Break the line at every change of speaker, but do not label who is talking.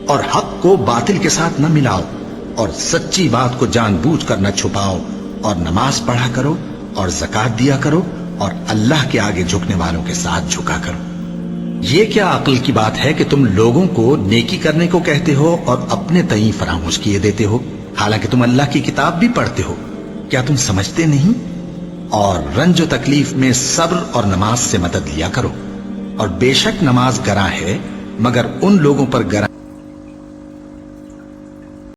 और हक को बातिल के साथ न मिलाओ, और सच्ची बात को जानबूझकर न छुपाओ, और नमाज पढ़ा करो और ज़कात दिया करो, और अल्लाह के आगे झुकने वालों के साथ झुका करो। ये क्या अक्ल की बात है कि तुम लोगों को नेकी करने को कहते हो और अपने तई फरामोश किए देते हो, हालांकि तुम अल्लाह की किताब भी पढ़ते हो। क्या तुम समझते नहीं? और रंज तकलीफ में सब्र और नमाज से मदद लिया करो। और बेशक नमाज गरा है, मगर उन लोगों पर गरा